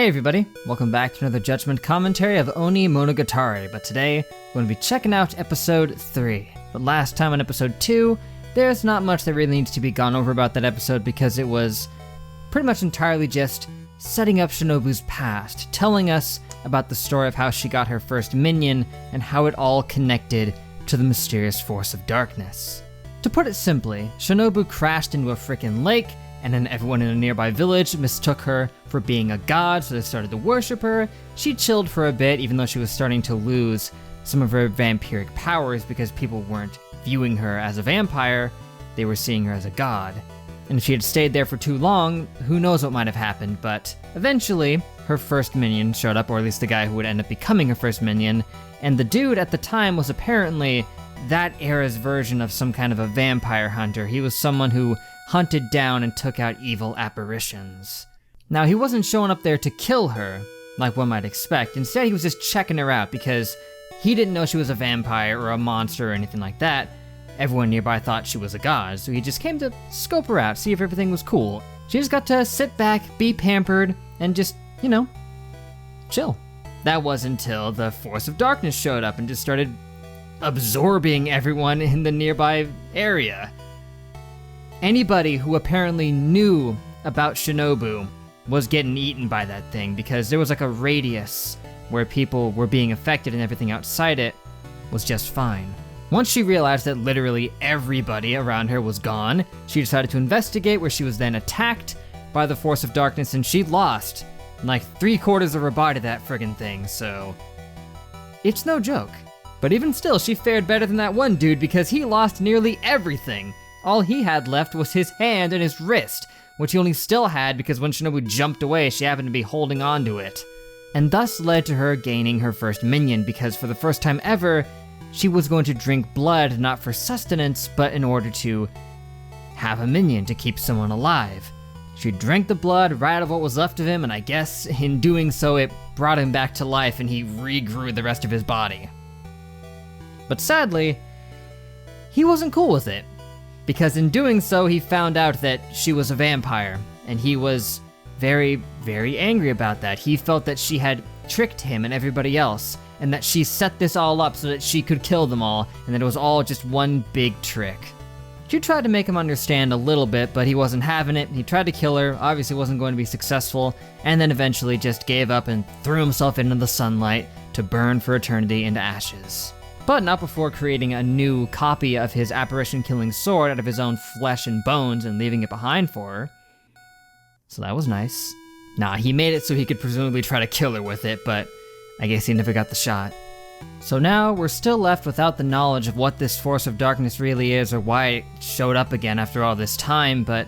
Hey everybody, welcome back to another Judgment commentary of Onimonogatari, but today we're going to be checking out episode 3. But last time on episode 2, there's not much that really needs to be gone over about that episode because it was pretty much entirely just setting up Shinobu's past, telling us about the story of how she got her first minion and how it all connected to the mysterious force of darkness. To put it simply, Shinobu crashed into a frickin' lake, and then everyone in a nearby village mistook her for being a god, so they started to worship her. She chilled for a bit, even though she was starting to lose some of her vampiric powers because people weren't viewing her as a vampire, they were seeing her as a god. And if she had stayed there for too long, who knows what might have happened, but eventually her first minion showed up, or at least the guy who would end up becoming her first minion, and the dude at the time was apparently that era's version of some kind of a vampire hunter. He was someone who hunted down and took out evil apparitions. Now, he wasn't showing up there to kill her, like one might expect. Instead, he was just checking her out because he didn't know she was a vampire or a monster or anything like that. Everyone nearby thought she was a god, so he just came to scope her out, see if everything was cool. She just got to sit back, be pampered, and just, chill. That was until the Force of Darkness showed up and just started absorbing everyone in the nearby area. Anybody who apparently knew about Shinobu was getting eaten by that thing because there was like a radius where people were being affected and everything outside it was just fine. Once she realized that literally everybody around her was gone, she decided to investigate, where she was then attacked by the Force of Darkness, and she lost like 3/4 of her body to that friggin' thing, so it's no joke. But even still, she fared better than that one dude because he lost nearly everything. All he had left was his hand and his wrist, which he only still had because when Shinobu jumped away, she happened to be holding on to it. And thus led to her gaining her first minion, because for the first time ever, she was going to drink blood not for sustenance, but in order to have a minion to keep someone alive. She drank the blood right out of what was left of him, and I guess in doing so, it brought him back to life and he regrew the rest of his body. But sadly, he wasn't cool with it, because in doing so, he found out that she was a vampire, and he was very, very angry about that. He felt that she had tricked him and everybody else, and that she set this all up so that she could kill them all, and that it was all just one big trick. She tried to make him understand a little bit, but he wasn't having it. He tried to kill her, obviously wasn't going to be successful, and then eventually just gave up and threw himself into the sunlight to burn for eternity into ashes. But not before creating a new copy of his apparition-killing sword out of his own flesh and bones and leaving it behind for her. So that was nice. Nah, he made it so he could presumably try to kill her with it, but I guess he never got the shot. So now we're still left without the knowledge of what this Force of Darkness really is or why it showed up again after all this time, but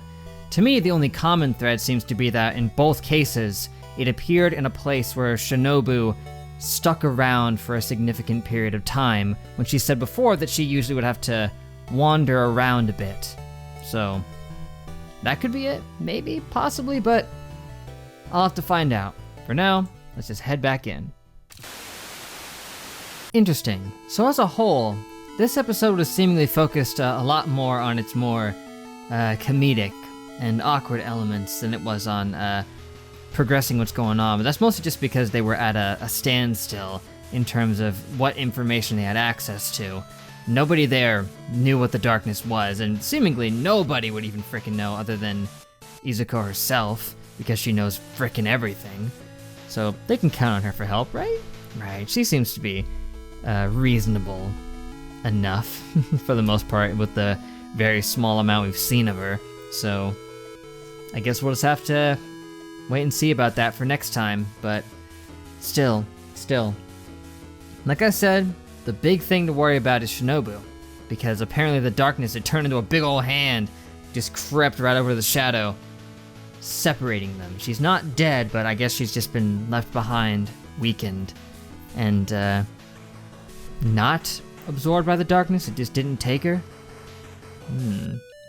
to me the only common thread seems to be that in both cases, it appeared in a place where Shinobu stuck around for a significant period of time, when she said before that she usually would have to wander around a bit. So that could be it, maybe, possibly, but I'll have to find out. For now, let's just head back in. Interesting. So as a whole, this episode was seemingly focused a lot more on its more comedic and awkward elements than it was on progressing what's going on, but that's mostly just because they were at a standstill in terms of what information they had access to. Nobody there knew what the darkness was, and seemingly nobody would even frickin' know other than Izuko herself, because she knows frickin' everything. So they can count on her for help, right? Right, she seems to be reasonable enough for the most part with the very small amount we've seen of her. So I guess we'll just have to wait and see about that for next time, but still. Like I said, the big thing to worry about is Shinobu, because apparently the darkness had turned into a big old hand, just crept right over the shadow, separating them. She's not dead, but I guess she's just been left behind, weakened, and not absorbed by the darkness. It just didn't take her.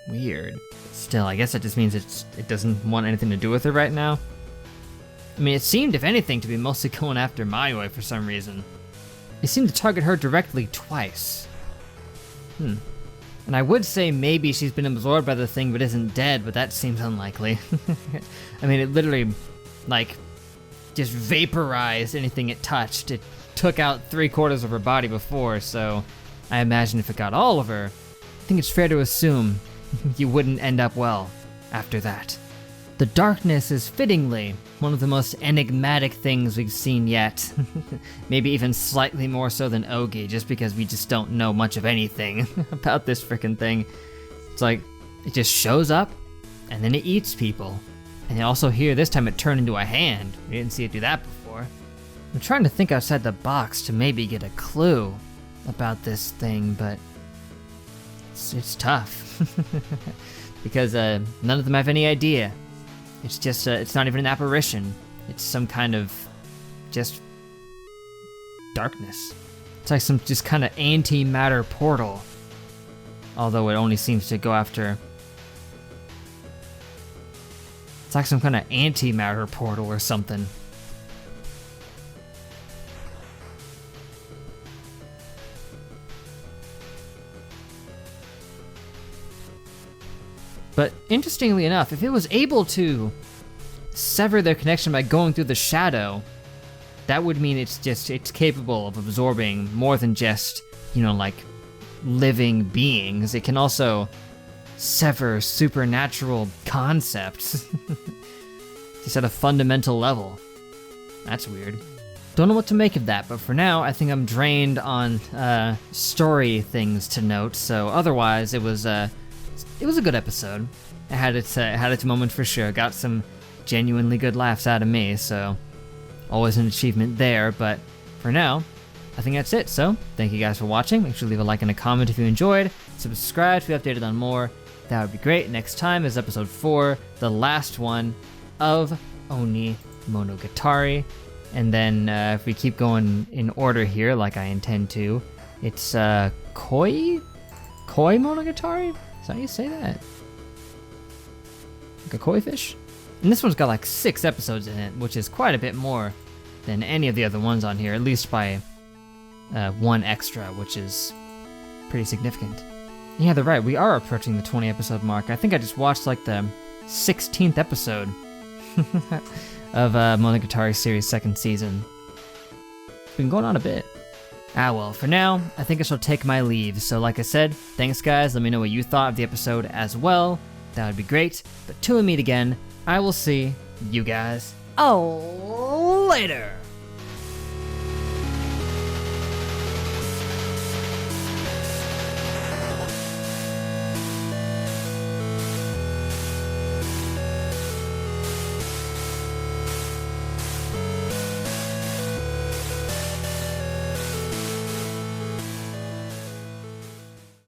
Weird. Still, I guess that just means it doesn't want anything to do with her right now. I mean, it seemed, if anything, to be mostly going after Mayoi for some reason. It seemed to target her directly twice. And I would say maybe she's been absorbed by the thing but isn't dead, but that seems unlikely. I mean, it literally, like, just vaporized anything it touched. It took out 3/4 of her body before, so I imagine if it got all of her, I think it's fair to assume you wouldn't end up well after that. The darkness is fittingly one of the most enigmatic things we've seen yet. Maybe even slightly more so than Ogi, just because we just don't know much of anything about this frickin' thing. It's like, it just shows up, and then it eats people. And also here, this time it turned into a hand. We didn't see it do that before. I'm trying to think outside the box to maybe get a clue about this thing, but it's tough. Because none of them have any idea. It's just, it's not even an apparition. It's some kind of just darkness. It's like some just kind of antimatter portal. Although it only seems to go after... It's like some kind of antimatter portal or something. But interestingly enough, if it was able to sever their connection by going through the shadow, that would mean it's capable of absorbing more than just, like living beings. It can also sever supernatural concepts just at a fundamental level. That's weird. Don't know what to make of that, but for now, I think I'm drained on story things to note. So otherwise, it was a good episode. It had its moment for sure. Got some genuinely good laughs out of me, so always an achievement there. But for now, I think that's it. So thank you guys for watching. Make sure to leave a like and a comment if you enjoyed. Subscribe to be updated on more. That would be great. Next time is episode 4, the last one of Onimonogatari. And then if we keep going in order here, like I intend to, it's Koi Monogatari? Is that how you say that? Like a koi fish? And this one's got like 6 episodes in it, which is quite a bit more than any of the other ones on here, at least by 1 extra, which is pretty significant. Yeah, they're right, we are approaching the 20 episode mark. I think I just watched like the 16th episode of Monogatari series 2nd season. It's been going on a bit. Ah well, for now, I think I shall take my leave. So like I said, thanks guys, let me know what you thought of the episode as well. That would be great. But till we meet again, I will see you guys later.